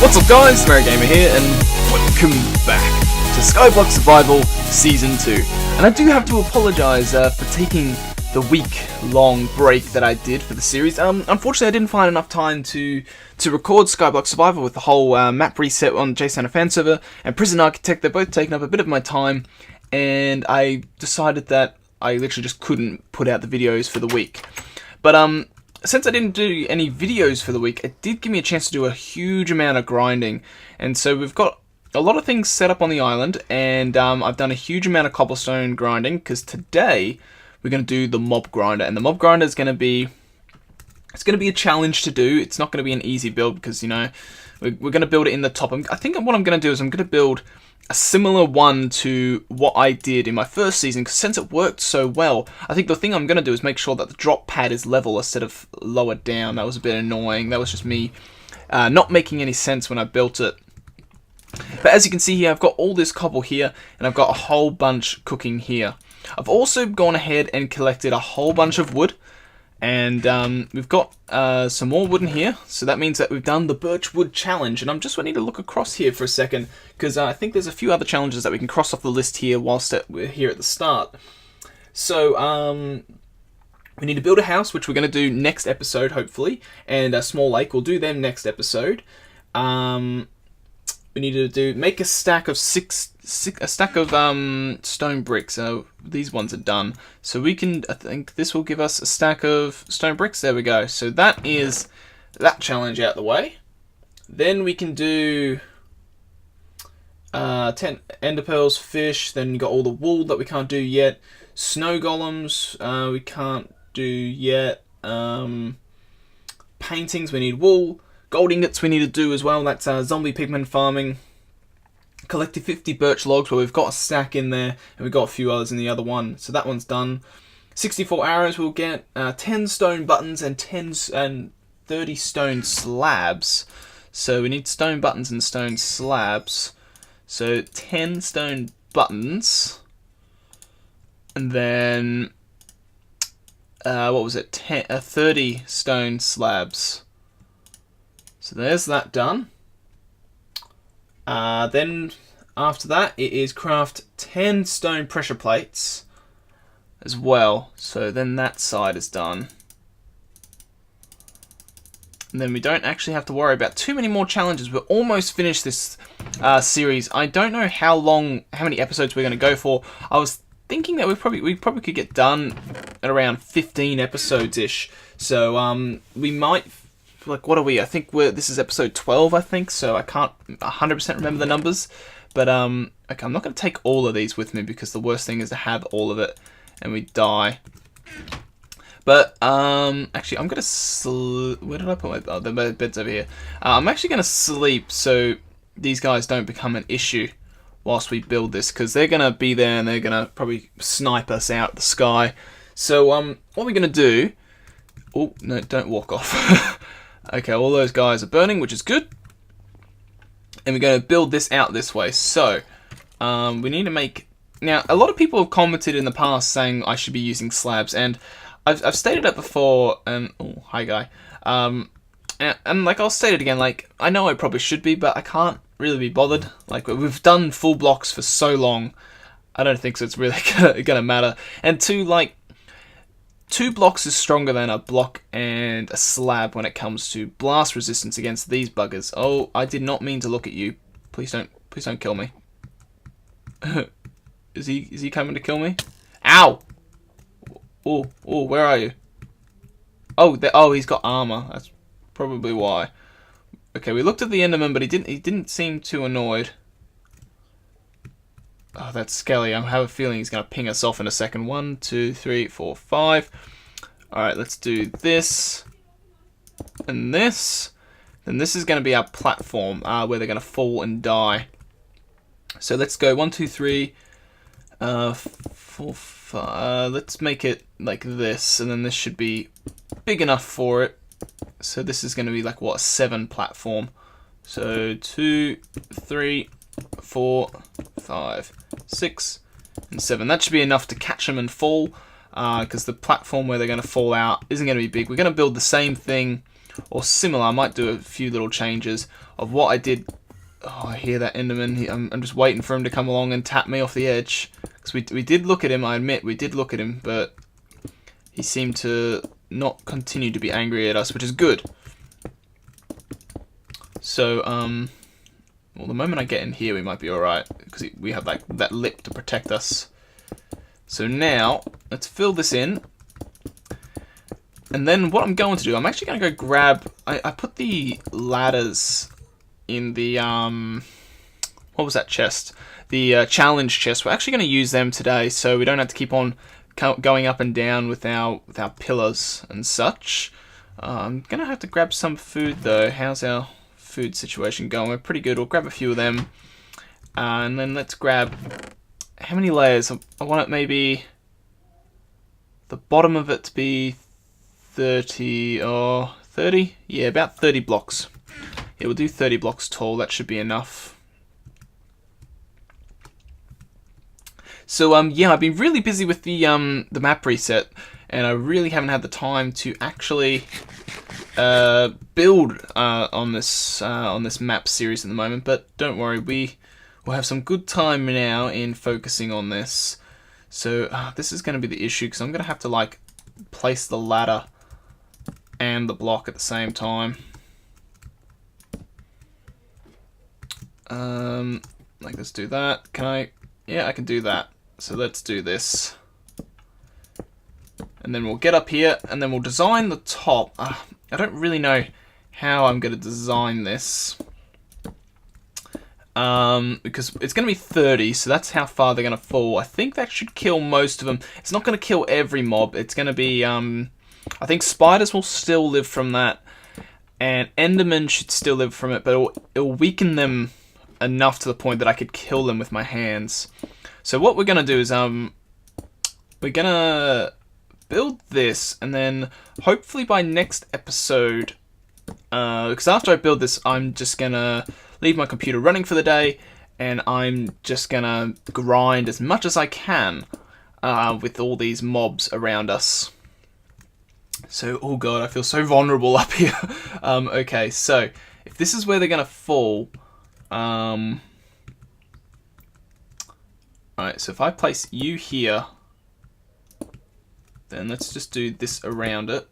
What's up guys, Gamer here, and welcome back to SkyBlock Survival Season 2. And I do have to apologise for taking the week-long break that I did for the series. Unfortunately, I didn't find enough time to record SkyBlock Survival with the whole map reset on JSON fan server and Prison Architect. They're both taking up a bit of my time, and I decided that I literally just couldn't put out the videos for the week. But since I didn't do any videos for the week, it did give me a chance to do a huge amount of grinding. And so we've got a lot of things set up on the island, and I've done a huge amount of cobblestone grinding, because today we're going to do the mob grinder. And the mob grinder is going to be, it's going to be a challenge to do. It's not going to be an easy build, because, you know, we're going to build it in the top. I think what I'm going to do is I'm going to build a similar one to what I did in my first season, because since it worked so well, I think the thing I'm going to do is make sure that the drop pad is level instead of lower down. That was a bit annoying. That was just me not making any sense when I built it. But as you can see here, I've got all this cobble here, and I've got a whole bunch cooking here. I've also gone ahead and collected a whole bunch of wood, and we've got some more wood in here, so that means that we've done the birch wood challenge. And I'm just wanting to look across here for a second, because I think there's a few other challenges that we can cross off the list here whilst we're here at the start. So we need to build a house, which we're going to do next episode, hopefully, and a small lake, we'll do them next episode. We need to make a stack of stone bricks. So these ones are done. So we can, I think this will give us a stack of stone bricks. There we go. So that is that challenge out the way. Then we can do 10 ender pearls, fish. Then you got all the wool that we can't do yet. Snow golems we can't do yet. Paintings, we need wool. Gold ingots we need to do as well. That's zombie pigman farming. Collected 50 birch logs, where we've got a stack in there, and we've got a few others in the other one. So that one's done. 64 arrows we'll get. 10 stone buttons and 30 stone slabs. So we need stone buttons and stone slabs. So 10 stone buttons. And then, what was it? 30 stone slabs. So there's that done. Then after that, it is craft 10 stone pressure plates as well. So then that side is done. And then we don't actually have to worry about too many more challenges. We're almost finished this series. I don't know how many episodes we're going to go for. I was thinking that we probably could get done at around 15 episodes-ish. So we might... Like, what are we? I think this is episode 12, I think, so I can't 100% remember the numbers. But, okay, I'm not going to take all of these with me, because the worst thing is to have all of it and we die. But, actually, I'm going to where did I put my... Oh, the bed's over here. I'm actually going to sleep so these guys don't become an issue whilst we build this, because they're going to be there and they're going to probably snipe us out of the sky. So, what we're going to do... Oh, no, don't walk off. Okay, all those guys are burning, which is good. And we're going to build this out this way. So, we need to make... Now, a lot of people have commented in the past saying I should be using slabs. And I've stated it before, and... Oh, hi, guy. And like, I'll state it again. Like, I know I probably should be, but I can't really be bothered. Like, we've done full blocks for so long. I don't think so it's really going to matter. And two, like... 2 blocks is stronger than a block and a slab when it comes to blast resistance against these buggers. Oh, I did not mean to look at you. Please don't kill me. Is he coming to kill me? Ow! Oh, where are you? Oh, he's got armor. That's probably why. Okay, we looked at the Enderman, but he didn't seem too annoyed. Oh, that's Skelly. I have a feeling he's going to ping us off in a second. 1, 2, 3, 4, 5. Alright, let's do this. And this. Then this is going to be our platform where they're going to fall and die. So let's go 1, 2, 3, 4, 5. Let's make it like this. And then this should be big enough for it. So this is going to be like, what, a 7 platform. So 2, 3, 4, 5, 6, and 7. That should be enough to catch them and fall, because the platform where they're going to fall out isn't going to be big. We're going to build the same thing or similar. I might do a few little changes of what I did. Oh, I hear that Enderman. I'm just waiting for him to come along and tap me off the edge. Because we did look at him, I admit, we did look at him, but he seemed to not continue to be angry at us, which is good. So, well, the moment I get in here, we might be alright, because we have like that lip to protect us. So now, let's fill this in. And then what I'm going to do, I'm actually going to go grab... I put the ladders in the... what was that chest? The challenge chest. We're actually going to use them today, so we don't have to keep on going up and down with our pillars and such. I'm going to have to grab some food, though. How's our food situation going? We're pretty good. We'll grab a few of them. And then let's grab... How many layers? I want it maybe... The bottom of it to be 30 or 30? Yeah, about 30 blocks. Yeah, we'll do 30 blocks tall. That should be enough. So, yeah, I've been really busy with the map reset, and I really haven't had the time to actually build on this map series at the moment. But don't worry, we will have some good time now in focusing on this. So this is going to be the issue, because I'm going to have to like place the ladder and the block at the same time. Like, let's do that. Can I? Yeah, I can do that. So let's do this. And then we'll get up here, and then we'll design the top. I don't really know how I'm going to design this. Because it's going to be 30, so that's how far they're going to fall. I think that should kill most of them. It's not going to kill every mob. It's going to be, I think spiders will still live from that, and endermen should still live from it, but it'll weaken them enough to the point that I could kill them with my hands. So what we're going to do is, we're going to build this, and then hopefully by next episode, because after I build this, I'm just going to leave my computer running for the day, and I'm just going to grind as much as I can with all these mobs around us. So, oh god, I feel so vulnerable up here. Okay, so if this is where they're going to fall, alright, so if I place you here, then let's just do this around it.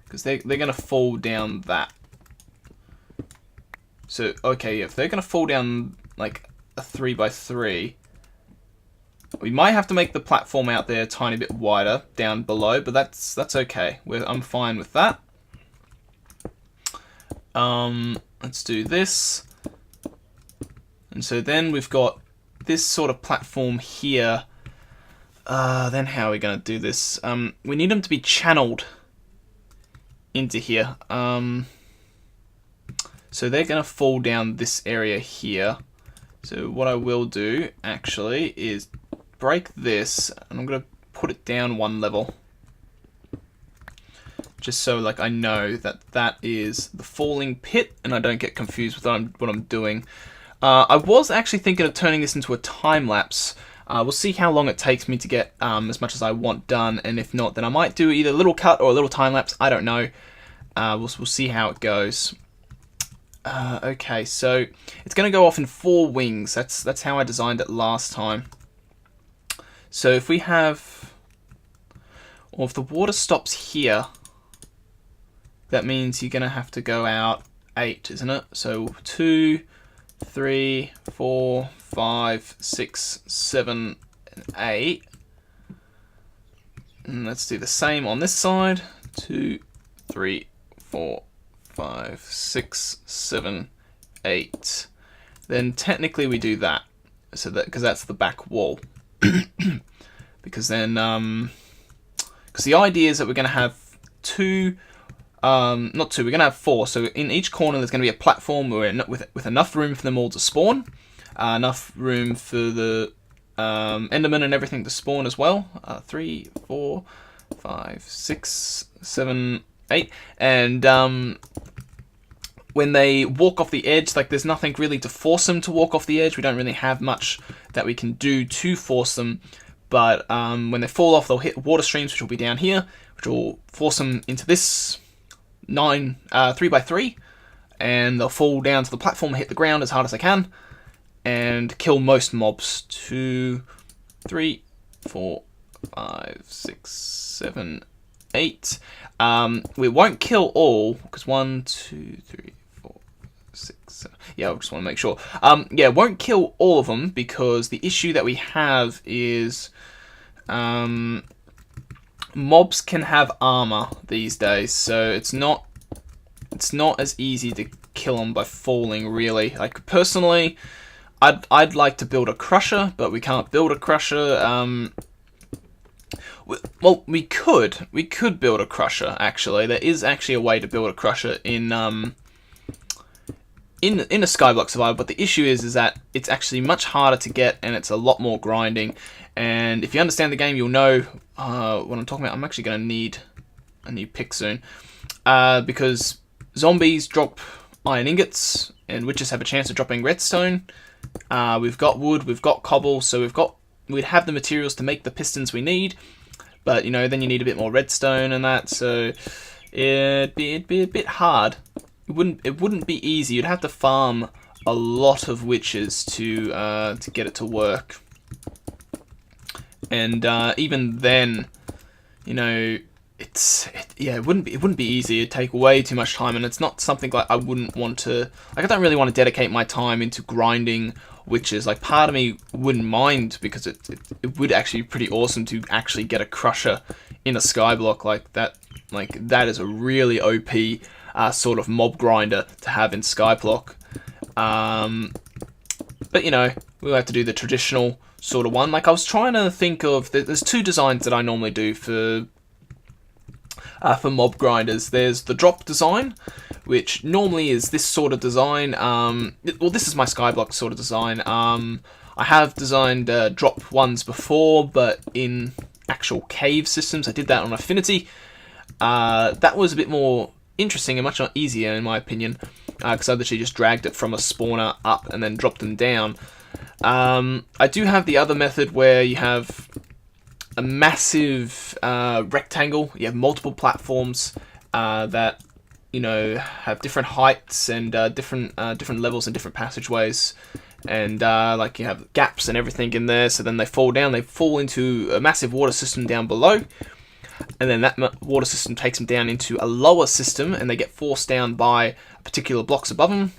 Because they're going to fall down that. So, okay, if they're going to fall down like a 3x3, we might have to make the platform out there a tiny bit wider down below, but that's okay. I'm fine with that. Let's do this. And so then we've got this sort of platform here. Then how are we going to do this? We need them to be channeled into here. So they're going to fall down this area here. So what I will do actually is break this, and I'm going to put it down one level. Just so like I know that that is the falling pit, and I don't get confused with what I'm doing. I was actually thinking of turning this into a time lapse. We'll see how long it takes me to get as much as I want done, and if not, then I might do either a little cut or a little time lapse. I don't know. We'll see how it goes. Okay, so it's going to go off in 4 wings. That's how I designed it last time. So if we have, or if the water stops here, that means you're going to have to go out 8, isn't it? So 2, 3, 4, 5, 6, 7, and 8. And let's do the same on this side. 2, 3, 4, 5, 6, 7, 8. Then technically we do that, so that because that's the back wall. Because then, because the idea is that we're going to have 2, not 2, we're going to have 4. So in each corner there's going to be a platform with enough room for them all to spawn, enough room for the enderman and everything to spawn as well. 3, 4, 5, 6, 7, 8, and when they walk off the edge, like there's nothing really to force them to walk off the edge. We don't really have much that we can do to force them, but when they fall off, they'll hit water streams, which will be down here, which will force them into this 3x3, and they'll fall down to the platform, hit the ground as hard as they can, and kill most mobs. 2, 3, 4, 5, 6, 7, 8. We won't kill all, because 1, 2, 3, 4, 6, 7. Yeah, I just want to make sure. Yeah, won't kill all of them, because the issue that we have is mobs can have armor these days, so it's not as easy to kill them by falling, really. Like, personally, I'd like to build a crusher, but we can't build a crusher. Well, we could build a crusher. Actually, there is actually a way to build a crusher in a SkyBlock Survival. But the issue is that it's actually much harder to get, and it's a lot more grinding. And if you understand the game, you'll know what I'm talking about. I'm actually going to need a new pick soon, because zombies drop iron ingots, and witches have a chance of dropping redstone. We've got wood, we've got cobble, so we'd have the materials to make the pistons we need. But, you know, then you need a bit more redstone and that, so it'd be a bit hard. It wouldn't be easy. You'd have to farm a lot of witches to get it to work. And even then, you know, it wouldn't be easy. It'd take way too much time, and it's not something like I wouldn't want to. Like, I don't really want to dedicate my time into grinding witches. Like, part of me wouldn't mind, because it would actually be pretty awesome to actually get a crusher in a skyblock like that. Like, that is a really OP sort of mob grinder to have in skyblock. But, you know, we'll have to do the traditional sort of one. Like, I was trying to think of, there's two designs that I normally do for mob grinders. There's the drop design, which normally is this sort of design. Well, this is my skyblock sort of design. I have designed drop ones before, but in actual cave systems. I did that on Affinity. That was a bit more interesting and much easier, in my opinion, because I literally just dragged it from a spawner up and then dropped them down. I do have the other method where you have a massive rectangle. You have multiple platforms that, you know, have different heights and different levels and different passageways, and like, you have gaps and everything in there. So then they fall down. They fall into a massive water system down below, and then that water system takes them down into a lower system, and they get forced down by particular blocks above them,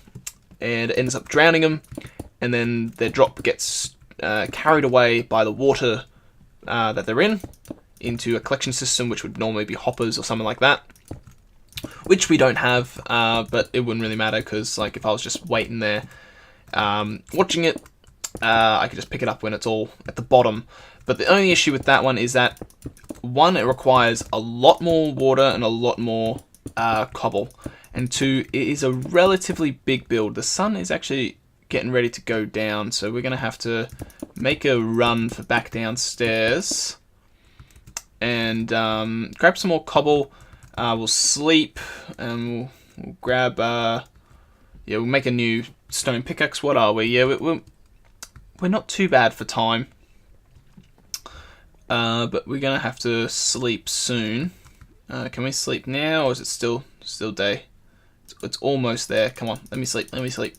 and it ends up drowning them. And then their drop gets carried away by the water that they're in into a collection system, which would normally be hoppers or something like that, which we don't have, but it wouldn't really matter, because, like, if I was just waiting there watching it, I could just pick it up when it's all at the bottom. But the only issue with that one is that, one, it requires a lot more water and a lot more cobble, and two, it is a relatively big build. The sun is actually getting ready to go down, so we're gonna have to make a run for back downstairs and grab some more cobble. We'll sleep, and we'll grab we'll make a new stone pickaxe. What are we? Yeah, we're not too bad for time, but we're gonna have to sleep soon. Can we sleep now, or is it still day? It's almost there. Come on, let me sleep.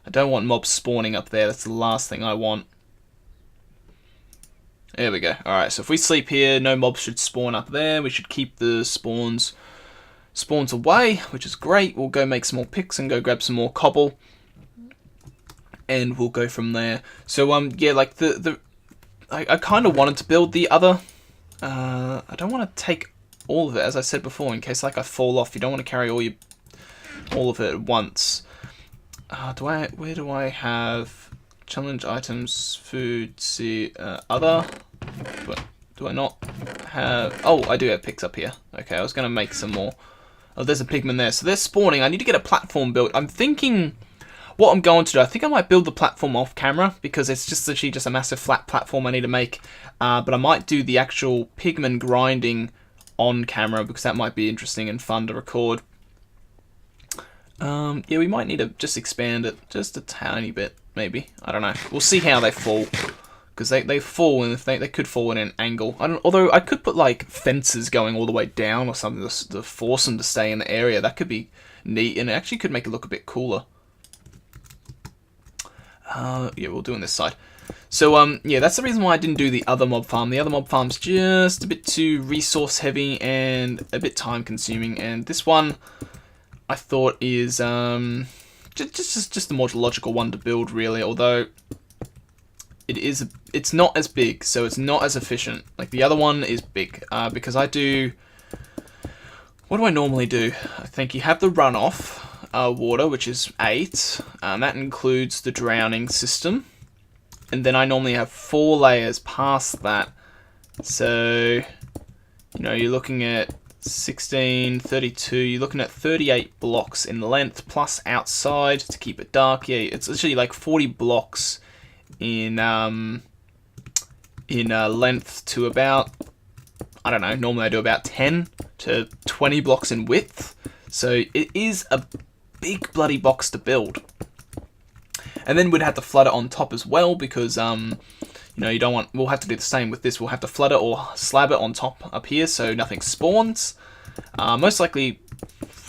I don't want mobs spawning up there. That's the last thing I want. There we go. Alright, so if we sleep here, no mobs should spawn up there. We should keep the spawns away, which is great. We'll go make some more picks and go grab some more cobble, and we'll go from there. So yeah, like I kind of wanted to build the other. I don't want to take all of it, as I said before, in case, like, I fall off. You don't want to carry all of it at once. Where do I have challenge items, food, see, other? But do I not have? Oh, I do have picks up here. Okay, I was gonna make some more. Oh, there's a pigman there. So they're spawning. I need to get a platform built. I'm thinking what I'm going to do. I think I might build the platform off camera, because it's just literally just a massive flat platform I need to make. But I might do the actual pigman grinding on camera, because that might be interesting and fun to record. Yeah, we might need to just expand it just a tiny bit, maybe. I don't know. We'll see how they fall, because they fall, and if they could fall in an angle. Although I could put like fences going all the way down or something to force them to stay in the area. That could be neat, and it actually could make it look a bit cooler. Yeah, we'll do on this side. So yeah, that's the reason why I didn't do the other mob farm. The other mob farm's just a bit too resource heavy and a bit time consuming, and this one I thought is just the more logical one to build, really. Although it's not as big, so it's not as efficient. Like the other one is big, because I do. What do I normally do? I think you have the runoff water, which is 8. That includes the drowning system, and then I normally have 4 layers past that. So you're looking at 16, 32. You're looking at 38 blocks in length plus outside to keep it dark. Yeah, it's literally like 40 blocks in length to about, I don't know, normally I do about 10 to 20 blocks in width. So it is a big bloody box to build. And then we'd have to flood it on top as well, because you don't want. We'll have to do the same with this. We'll have to flood it or slab it on top up here so nothing spawns. Most likely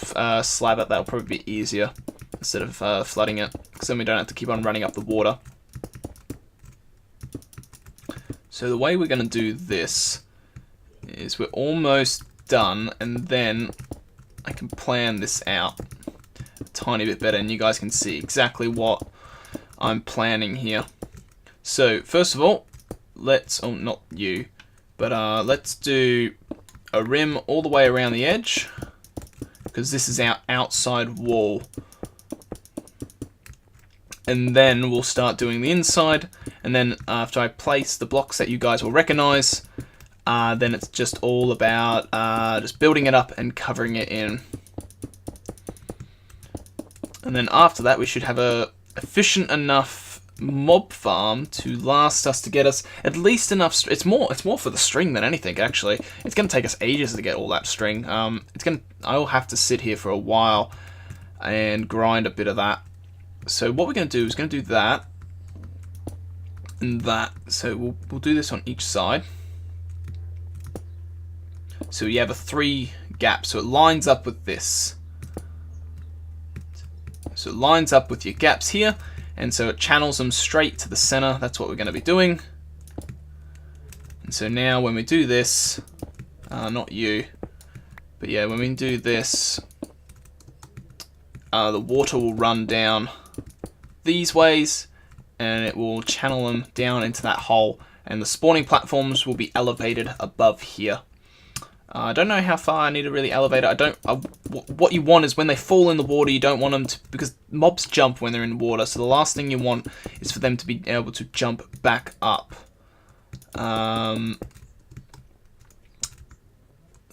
slab it. That'll probably be easier instead of flooding it, because then we don't have to keep on running up the water. So the way we're going to do this is we're almost done, and then I can plan this out a tiny bit better, and you guys can see exactly what I'm planning here. So first of all, let's not you, but let's do a rim all the way around the edge, because this is our outside wall. And then we'll start doing the inside, and then after I place the blocks that you guys will recognize, then it's just all about just building it up and covering it in. And then after that, we should have a efficient enough mob farm to last us, to get us at least enough. It's more for the string than anything, actually. It's going to take us ages to get all that string. I'll have to sit here for a while and grind a bit of that. So what we're going to do is going to do that and that. So we'll do this on each side. So you have a 3 gap, so it lines up with this. So it lines up with your gaps here, and so it channels them straight to the center. That's what we're going to be doing. And so now when we do this, not you, but yeah, when we do this, the water will run down these ways, and it will channel them down into that hole, and the spawning platforms will be elevated above here. I don't know how far I need to really elevate it. What you want is when they fall in the water, you don't want them to, because mobs jump when they're in water, so the last thing you want is for them to be able to jump back up.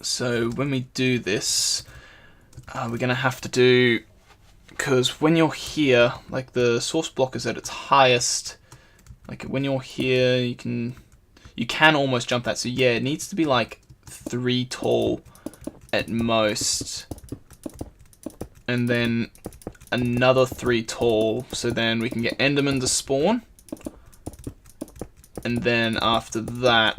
So when we do this, we're going to have to do, because when you're here, like the source block is at its highest, like when you're here, you can almost jump that. So yeah, it needs to be like 3 tall at most, and then another 3 tall, so then we can get endermen to spawn, and then after that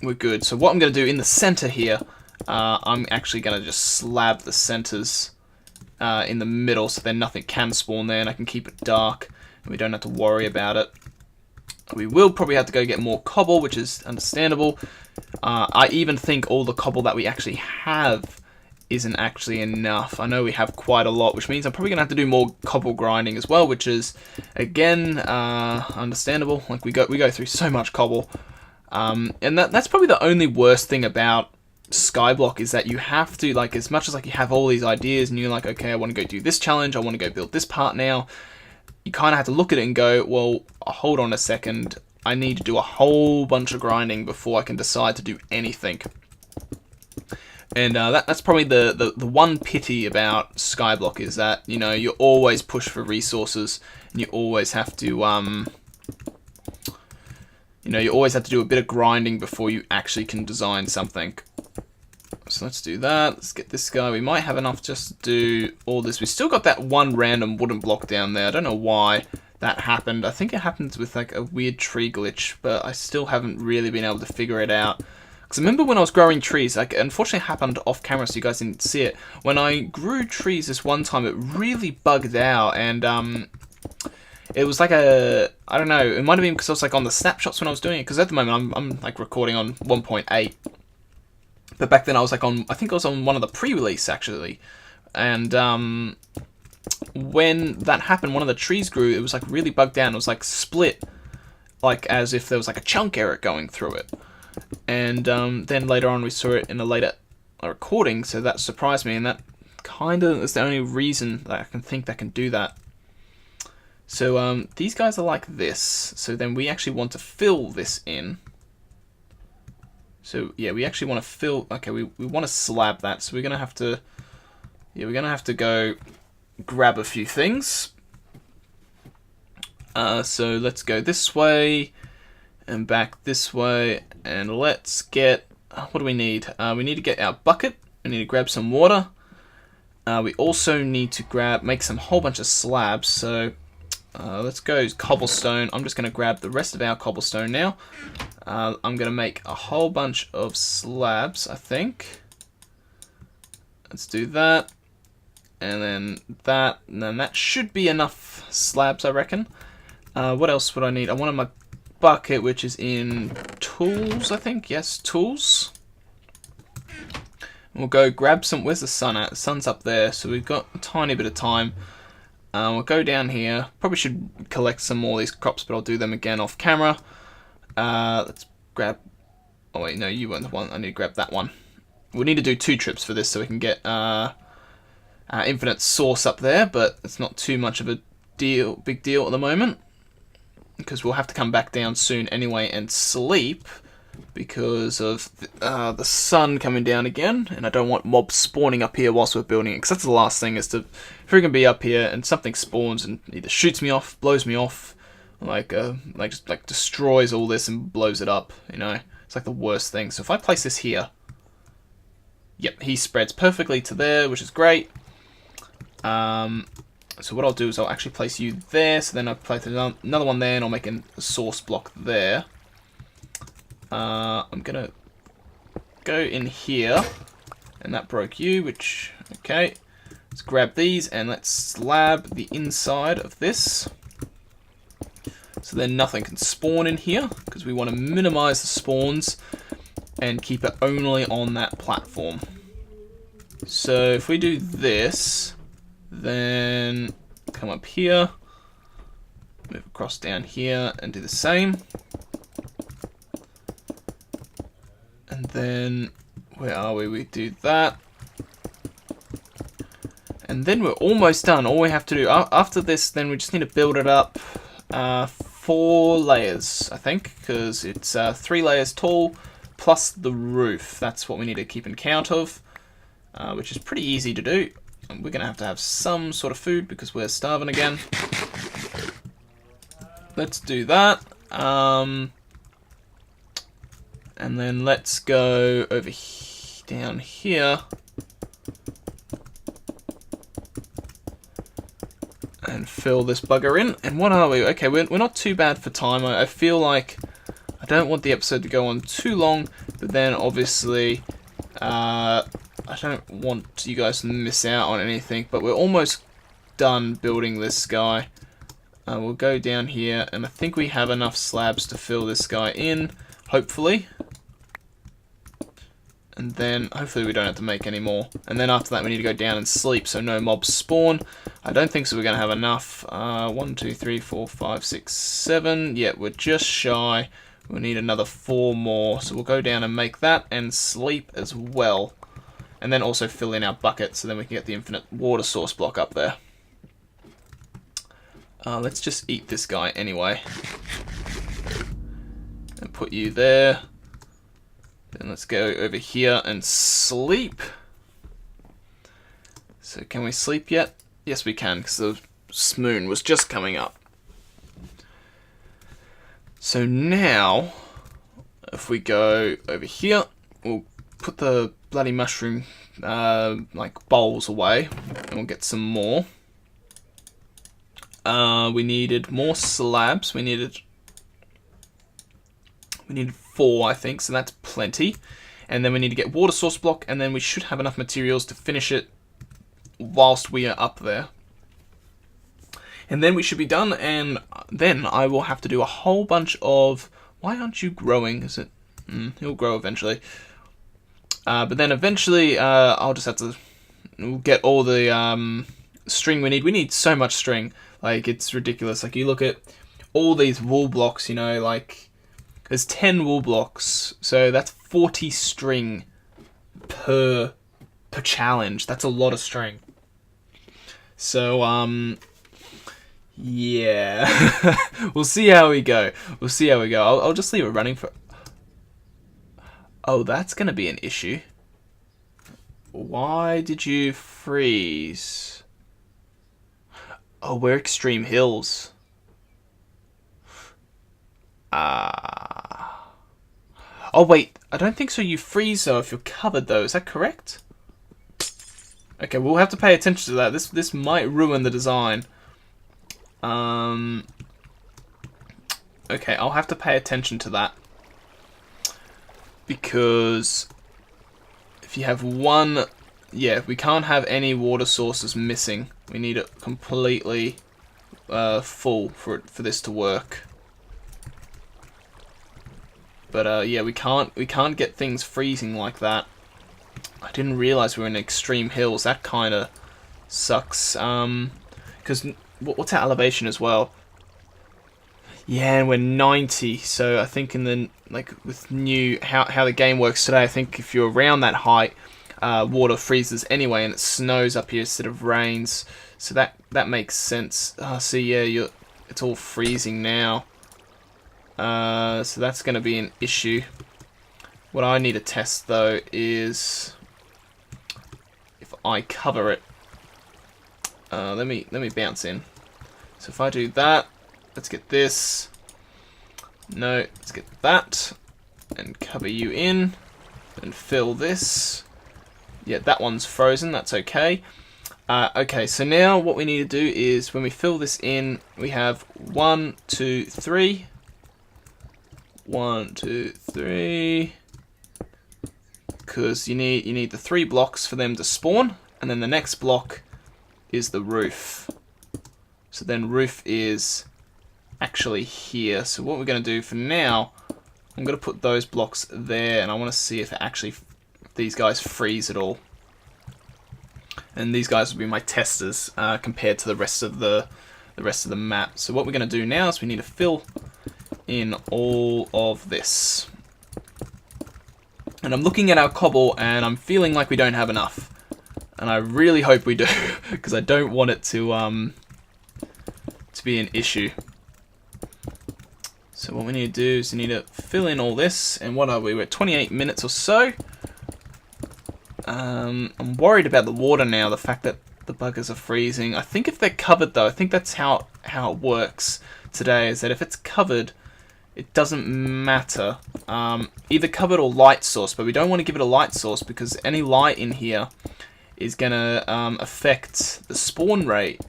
we're good. So what I'm going to do in the center here, I'm actually going to just slab the centers in the middle, so then nothing can spawn there, and I can keep it dark and we don't have to worry about it. We will probably have to go get more cobble, which is understandable. I even think all the cobble that we actually have isn't actually enough. I know we have quite a lot, which means I'm probably going to have to do more cobble grinding as well, which is, again, understandable. Like, we go through so much cobble. And that's probably the only worst thing about SkyBlock, is that you have to, like, as much as like you have all these ideas and you're like, okay, I want to go do this challenge, I want to go build this part now, you kind of have to look at it and go, well, hold on a second, I need to do a whole bunch of grinding before I can decide to do anything. And that's probably the one pity about SkyBlock, is that, you know, you always push for resources, and you always have to, you always have to do a bit of grinding before you actually can design something. So let's do that. Let's get this guy. We might have enough just to do all this. We still got that one random wooden block down there. I don't know why that happened. I think it happens with like a weird tree glitch, but I still haven't really been able to figure it out. Because I remember when I was growing trees, like, unfortunately it happened off camera so you guys didn't see it. When I grew trees this one time, it really bugged out, and it was like I don't know, it might have been because I was like on the snapshots when I was doing it, because at the moment I'm like recording on 1.8. But back then I was like on, I think I was on one of the pre-release actually. And when that happened, one of the trees grew, it was like really bugged out. It was like split, like as if there was like a chunk error going through it. And then later on we saw it in a later recording, so that surprised me, and that kind of is the only reason that I can think that can do that. So these guys are like this, so then we actually want to fill this in. So yeah, we actually want to fill, okay, we want to slab that, so we're going to have to, yeah, we're going to have to go grab a few things. So let's go this way, and back this way, and let's get, what do we need? We need to get our bucket, we need to grab some water. We also need to make some whole bunch of slabs, so let's go cobblestone. I'm just going to grab the rest of our cobblestone now. I'm going to make a whole bunch of slabs, I think. Let's do that. And then that should be enough slabs, I reckon. What else would I need? I wanted my bucket, which is in tools, I think. Yes, tools. We'll go grab some. Where's the sun at? The sun's up there, so we've got a tiny bit of time. We'll go down here. Probably should collect some more of these crops, but I'll do them again off camera. Let's grab... Oh wait, no, you weren't the one. I need to grab that one. We need to do 2 trips for this so we can get infinite source up there, but it's not too much of a big deal at the moment, because we'll have to come back down soon anyway and sleep because of the sun coming down again, and I don't want mobs spawning up here whilst we're building it, because that's the last thing, is to freaking be up here and something spawns and either shoots me off, blows me off, just destroys all this and blows it up, you know. It's like the worst thing. So if I place this here, yep, he spreads perfectly to there, which is great. So what I'll do is I'll actually place you there, so then I'll place another one there, and I'll make a source block there. I'm gonna go in here, and that broke you, which, okay. Let's grab these and let's slab the inside of this, so then nothing can spawn in here, because we want to minimize the spawns and keep it only on that platform. So if we do this, then come up here, move across down here and do the same. And then, where are we? We do that. And then we're almost done. All we have to do after this, then we just need to build it up 4 layers, I think, because it's 3 layers tall plus the roof. That's what we need to keep in count of, which is pretty easy to do. And we're going to have some sort of food because we're starving again. Let's do that. And then let's go over down here. And fill this bugger in. And what are we? Okay, we're not too bad for time. I feel like I don't want the episode to go on too long, but then obviously I don't want you guys to miss out on anything. But we're almost done building this guy. We'll go down here, and I think we have enough slabs to fill this guy in, hopefully. And then hopefully we don't have to make any more. And then after that we need to go down and sleep so no mobs spawn. I don't think so we're going to have enough. 1, 2, 3, 4, 5, 6, 7. Yeah, we're just shy. We'll need another 4 more. So we'll go down and make that and sleep as well. And then also fill in our bucket so then we can get the infinite water source block up there. Let's just eat this guy anyway. And put you there. Then let's go over here and sleep. So can we sleep yet? Yes, we can, because the moon was just coming up. So now, if we go over here, we'll put the bloody mushroom bowls away, and we'll get some more. We needed more slabs. We needed 4, I think, so that's plenty. And then we need to get water source block, and then we should have enough materials to finish it whilst we are up there. And then we should be done, and then I will have to do a whole bunch of... Why aren't you growing? Is it... he'll grow eventually. But then eventually I'll just have to get all the string we need. We need so much string. Like, it's ridiculous. Like, you look at all these wool blocks, you know, like... There's 10 wool blocks, so that's 40 string per challenge. That's a lot of string. So, yeah. We'll see how we go. We'll see how we go. I'll just leave it running for... Oh, that's going to be an issue. Why did you freeze? Oh, we're extreme hills. Oh, wait. I don't think so you freeze, though, if you're covered, though. Is that correct? Okay, we'll have to pay attention to that. This might ruin the design. Okay, I'll have to pay attention to that. Because if you have one... Yeah, we can't have any water sources missing. We need it completely full for this to work. But yeah, we can't get things freezing like that. I didn't realize we were in extreme hills. That kind of sucks. Because what's our elevation as well? Yeah, and we're 90. So I think in the with new how the game works today, I think if you're around that height, water freezes anyway, and it snows up here instead of rains. So that makes sense. See, yeah, it's all freezing now. So that's going to be an issue. What I need to test though is if I cover it. Let me bounce in. So if I do that, let's get this. No, let's get that and cover you in and fill this. Yeah, that one's frozen. That's okay. Okay, so now what we need to do is when we fill this in, we have 1, 2, 3. 1, 2, 3. Because you need the 3 blocks for them to spawn, and then the next block is the roof. So then roof is actually here. So what we're going to do for now, I'm going to put those blocks there, and I want to see if these guys freeze at all. And these guys will be my testers compared to the rest of the map. So what we're going to do now is we need to fill in all of this. And I'm looking at our cobble and I'm feeling like we don't have enough. And I really hope we do, because I don't want it to be an issue. So what we need to do is we need to fill in all this. And what are we? We're at 28 minutes or so. I'm worried about the water now, the fact that the buggers are freezing. I think if they're covered though, I think that's how it works today, is that if it's covered, it doesn't matter. Either covered or light source, but we don't want to give it a light source because any light in here is going to affect the spawn rate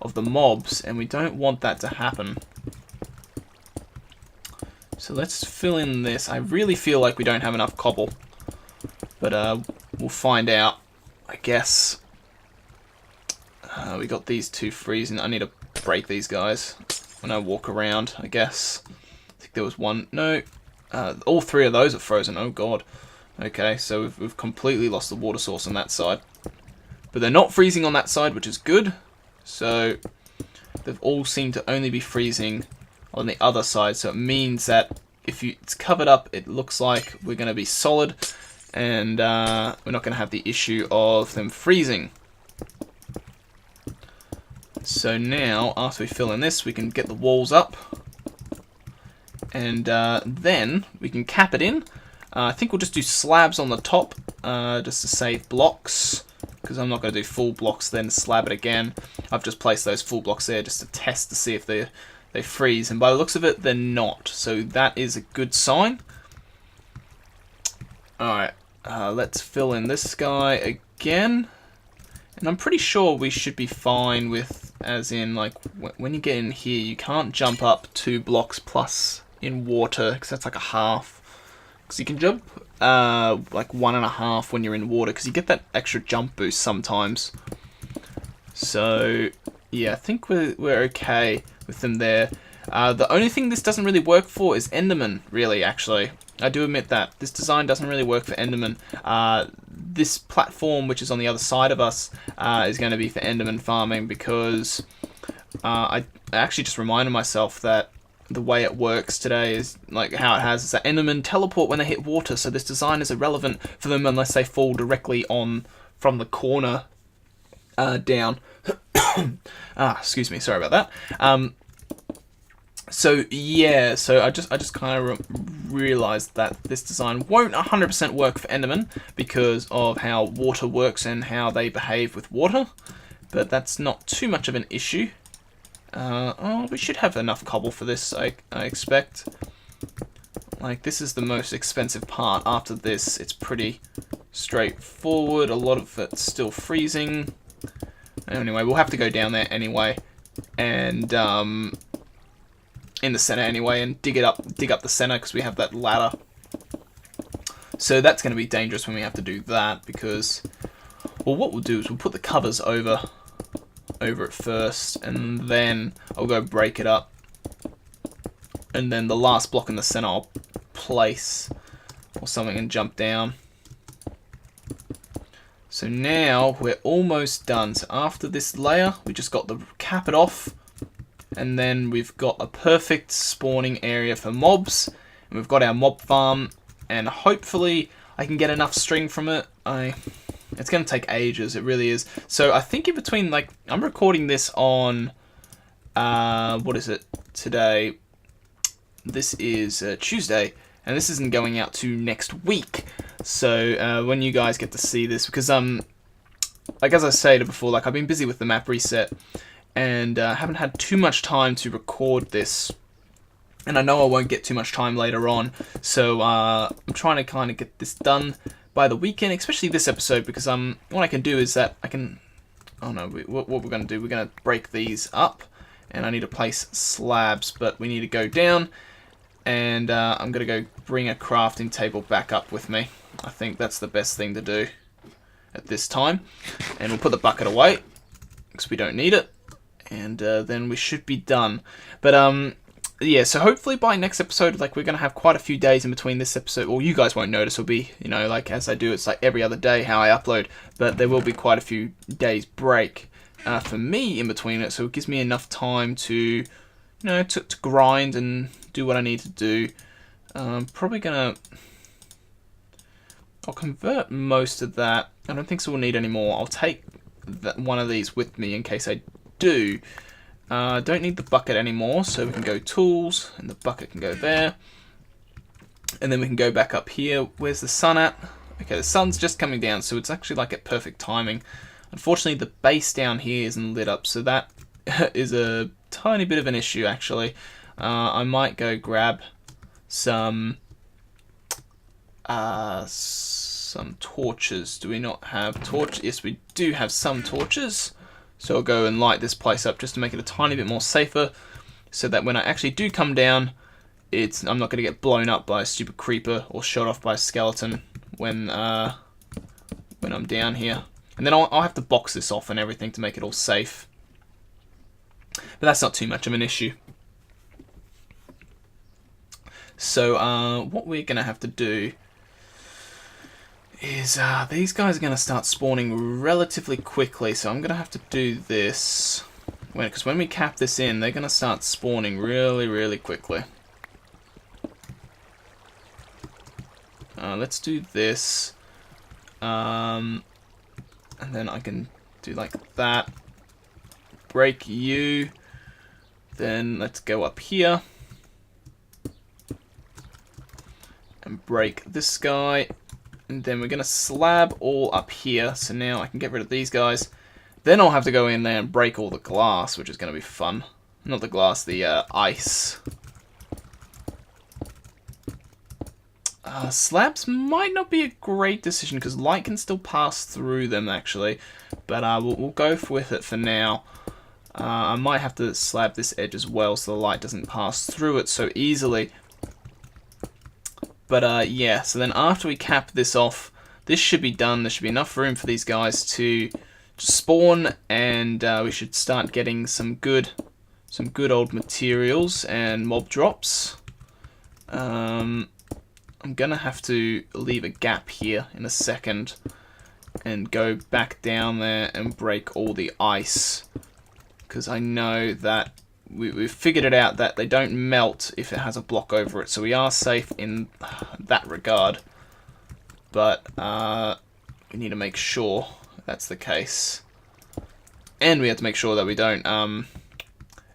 of the mobs, and we don't want that to happen. So let's fill in this. I really feel like we don't have enough cobble, but we'll find out, I guess. We got these 2 freezing. I need to break these guys when I walk around, I guess. I think there was one. No, all 3 of those are frozen. Oh god. Okay, so we've completely lost the water source on that side. But they're not freezing on that side, which is good. So they've all seemed to only be freezing on the other side. So it means that if it's covered up, it looks like we're going to be solid. And we're not going to have the issue of them freezing. So now, after we fill in this, we can get the walls up. And then we can cap it in. I think we'll just do slabs on the top, just to save blocks. Because I'm not going to do full blocks, then slab it again. I've just placed those full blocks there just to test to see if they freeze. And by the looks of it, they're not. So that is a good sign. Alright, let's fill in this guy again. And I'm pretty sure we should be fine with as in, like, when you get in here, you can't jump up 2 blocks plus in water, because that's like a half. Because you can jump, like 1.5 when you're in water, because you get that extra jump boost sometimes. So, yeah, I think we're okay with them there. The only thing this doesn't really work for is Enderman, really, actually. I do admit that. This design doesn't really work for Enderman. This platform, which is on the other side of us, is going to be for Enderman farming, because I actually just reminded myself that the way it works today is, like, how it has is that Endermen teleport when they hit water, so this design is irrelevant for them unless they fall directly on from the corner down. Excuse me, sorry about that. So yeah, so I just kind of realized that this design won't 100% work for Endermen because of how water works and how they behave with water, but that's not too much of an issue. We should have enough cobble for this, I expect. Like, this is the most expensive part. After this, it's pretty straightforward. A lot of it's still freezing. Anyway, we'll have to go down there anyway, and in the center anyway, and dig up the center because we have that ladder. So that's going to be dangerous when we have to do that, because, well, what we'll do is we'll put the covers over it first, and then I'll go break it up, and then the last block in the center I'll place or something and jump down. So now we're almost done. So after this layer, we just got to cap it off, and then we've got a perfect spawning area for mobs, and we've got our mob farm, and hopefully I can get enough string from it. It's going to take ages, it really is. So I think in between, like, I'm recording this on, what is it, today? This is Tuesday, and this isn't going out to next week. So when you guys get to see this, because, like as I said before, like, I've been busy with the map reset, and haven't had too much time to record this, and I know I won't get too much time later on, so I'm trying to kind of get this done by the weekend, especially this episode, because what I can do is that I can, what we're going to do, we're going to break these up, and I need to place slabs, but we need to go down, and I'm going to go bring a crafting table back up with me. I think that's the best thing to do at this time, and we'll put the bucket away, because we don't need it, and then we should be done. But yeah, so hopefully by next episode, like, we're going to have quite a few days in between this episode. Well, you guys won't notice. It'll be, you know, like, as I do, it's like every other day how I upload. But there will be quite a few days break for me in between it. So it gives me enough time to, you know, to grind and do what I need to do. Probably going to... I'll convert most of that. I don't think so we'll need any more. I'll take one of these with me in case I do. Don't need the bucket anymore, so we can go tools, and the bucket can go there. And then we can go back up here. Where's the sun at? Okay, the sun's just coming down, so it's actually like at perfect timing. Unfortunately, the base down here isn't lit up, so that is a tiny bit of an issue, actually. I might go grab some torches. Do we not have torches? Yes, we do have some torches. So I'll go and light this place up just to make it a tiny bit more safer, so that when I actually do come down, I'm not going to get blown up by a stupid creeper or shot off by a skeleton when I'm down here. And then I'll have to box this off and everything to make it all safe. But that's not too much of an issue. So what we're going to have to do is these guys are going to start spawning relatively quickly, so I'm going to have to do this, because when we cap this in, they're going to start spawning really, really quickly. Let's do this, and then I can do like that, break you, then let's go up here, and break this guy. And then we're going to slab all up here, so now I can get rid of these guys. Then I'll have to go in there and break all the glass, which is going to be fun. Not the glass, the ice. Slabs might not be a great decision, because light can still pass through them, actually. But we'll go with it for now. I might have to slab this edge as well so the light doesn't pass through it so easily. But yeah, so then after we cap this off, this should be done. There should be enough room for these guys to spawn, and we should start getting some good old materials and mob drops. I'm gonna have to leave a gap here in a second and go back down there and break all the ice, because I know that we've figured it out that they don't melt if it has a block over it, so we are safe in that regard. But we need to make sure that's the case, and we have to make sure that we don't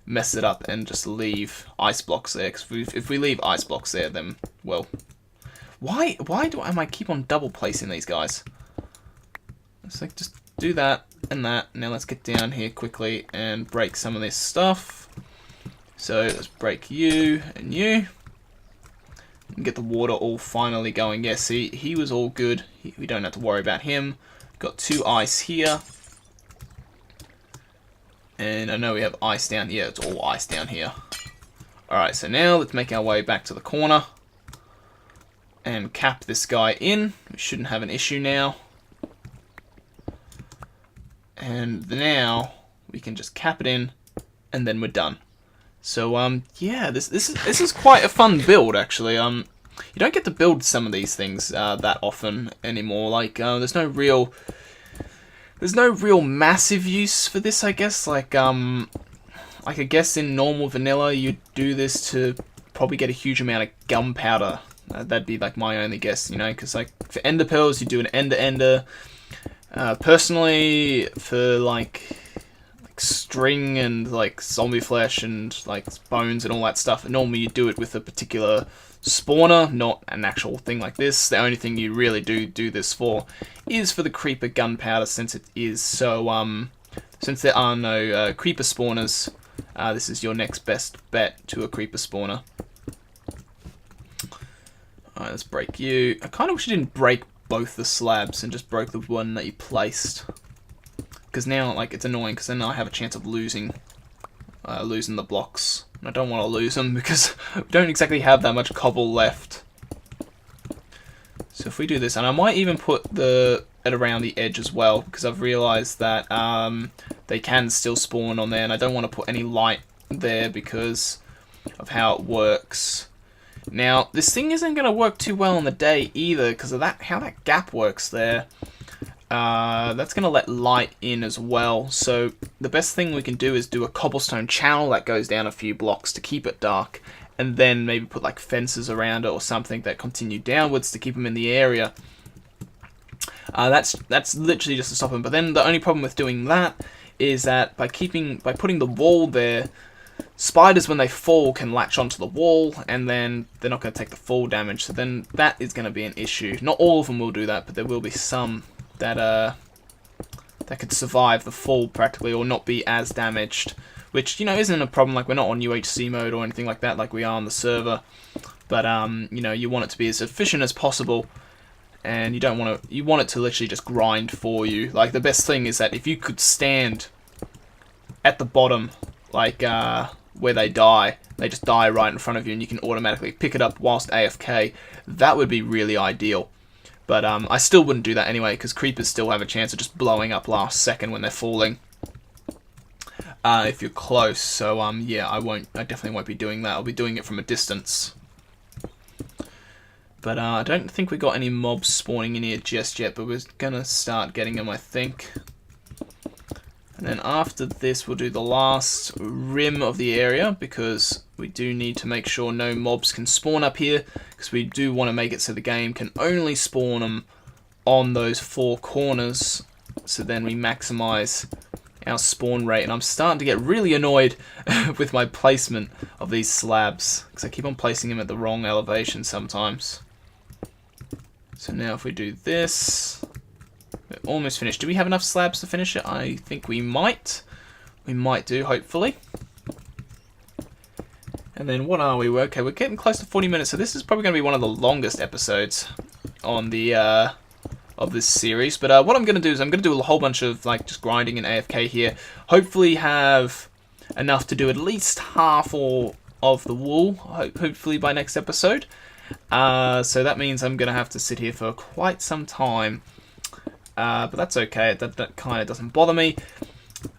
mess it up and just leave ice blocks there, because if we leave ice blocks there, then, well, why am I keep on double placing these guys? It's like, just do that and that. Now let's get down here quickly and break some of this stuff. So let's break you and you. And get the water all finally going. Yeah, see, he was all good. We don't have to worry about him. Got 2 ice here. And I know we have ice down here. It's all ice down here. Alright, so now let's make our way back to the corner. And cap this guy in. We shouldn't have an issue now. And now we can just cap it in, and then we're done. So yeah, this is quite a fun build actually. You don't get to build some of these things that often anymore. Like there's no real massive use for this, I guess. Like I guess in normal vanilla you'd do this to probably get a huge amount of gunpowder. That'd be like my only guess, you know, because like for ender pearls you do an ender. Personally, for like string and like zombie flesh and like bones and all that stuff, normally you do it with a particular spawner, not an actual thing like this. The only thing you really do this for is for the creeper gunpowder, since it is so since there are no creeper spawners, this is your next best bet to a creeper spawner. Alright, let's break you. I kind of wish you didn't break both the slabs and just broke the one that you placed, because now like it's annoying, because then I have a chance of losing the blocks, and I don't want to lose them because we don't exactly have that much cobble left. So if we do this, and I might even put it around the edge as well, because I've realized that they can still spawn on there, and I don't want to put any light there because of how it works. Now, this thing isn't going to work too well in the day either, because of how that gap works there. That's going to let light in as well. So the best thing we can do is do a cobblestone channel that goes down a few blocks to keep it dark, and then maybe put like fences around it or something that continue downwards to keep them in the area. That's literally just to stop them. But then the only problem with doing that is that by putting the wall there, spiders, when they fall, can latch onto the wall, and then they're not going to take the fall damage. So then that is going to be an issue. Not all of them will do that, but there will be some that could survive the fall practically, or not be as damaged. Which, you know, isn't a problem. Like, we're not on UHC mode or anything like that, like we are on the server. But you know, you want it to be as efficient as possible, and you want it to literally just grind for you. Like, the best thing is that if you could stand at the bottom, like where they just die right in front of you, and you can automatically pick it up whilst AFK. That would be really ideal. But I still wouldn't do that anyway, because creepers still have a chance of just blowing up last second when they're falling, if you're close. So yeah, I definitely won't be doing that. I'll be doing it from a distance. But I don't think we got any mobs spawning in here just yet, but we're gonna start getting them, I think. And then after this, we'll do the last rim of the area, because we do need to make sure no mobs can spawn up here, because we do want to make it so the game can only spawn them on those 4 corners, so then we maximize our spawn rate. And I'm starting to get really annoyed with my placement of these slabs, because I keep on placing them at the wrong elevation sometimes. So now if we do this, we're almost finished. Do we have enough slabs to finish it? I think we might. We might do, hopefully. And then what are we? Okay, we're getting close to 40 minutes, so this is probably going to be one of the longest episodes on the of this series. But what I'm going to do is I'm going to do a whole bunch of like just grinding and AFK here. Hopefully have enough to do at least half of the wool, hopefully by next episode. So that means I'm going to have to sit here for quite some time. But that's okay, that kind of doesn't bother me.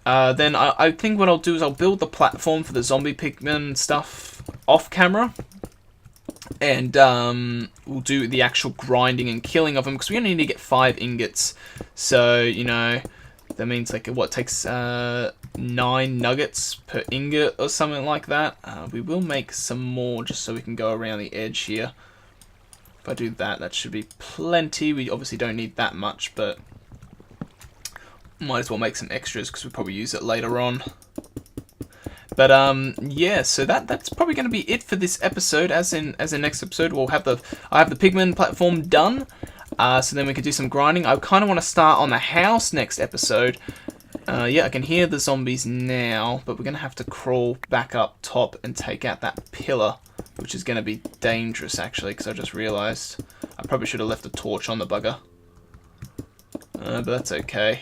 Then I think what I'll do is I'll build the platform for the zombie pigmen stuff off camera. And we'll do the actual grinding and killing of them, because we only need to get 5 ingots. So, you know, that means like what takes 9 nuggets per ingot or something like that. We will make some more just so we can go around the edge here. If I do that, that should be plenty. We obviously don't need that much, but might as well make some extras because we'll probably use it later on. But yeah, so that's probably going to be it for this episode. As in next episode, I have the pigman platform done. So then we can do some grinding. I kind of want to start on the house next episode. Yeah, I can hear the zombies now, but we're going to have to crawl back up top and take out that pillar, which is going to be dangerous, actually, because I just realised I probably should have left a torch on the bugger. But that's okay.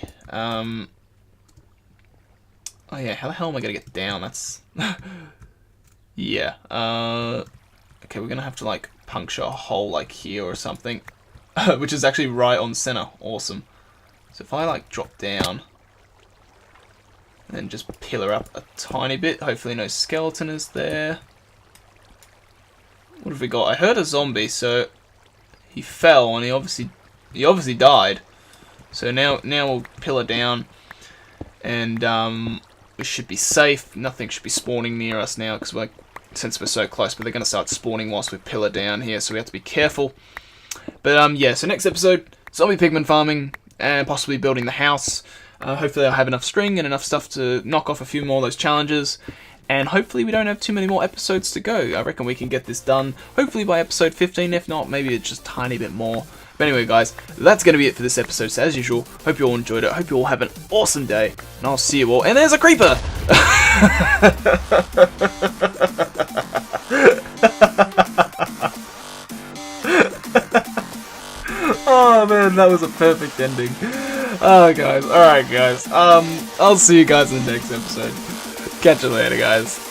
Oh yeah, how the hell am I going to get down? That's... yeah. Okay, we're going to have to, like, puncture a hole, like, here or something. Which is actually right on center. Awesome. So if I, like, drop down... and just pillar up a tiny bit. Hopefully no skeleton is there. What have we got? I heard a zombie, so he fell and he obviously died. So now we'll pillar down, and we should be safe. Nothing should be spawning near us now because since we're so close. But they're going to start spawning whilst we pillar down here, so we have to be careful. But yeah. So next episode, zombie pigman farming and possibly building the house. Hopefully I'll have enough string and enough stuff to knock off a few more of those challenges. And hopefully we don't have too many more episodes to go. I reckon we can get this done, hopefully by episode 15. If not, maybe it's just a tiny bit more. But anyway, guys, that's going to be it for this episode. So as usual, hope you all enjoyed it. Hope you all have an awesome day. And I'll see you all. And there's a creeper! Oh man, that was a perfect ending. Oh guys, alright guys, I'll see you guys in the next episode. Catch you later guys.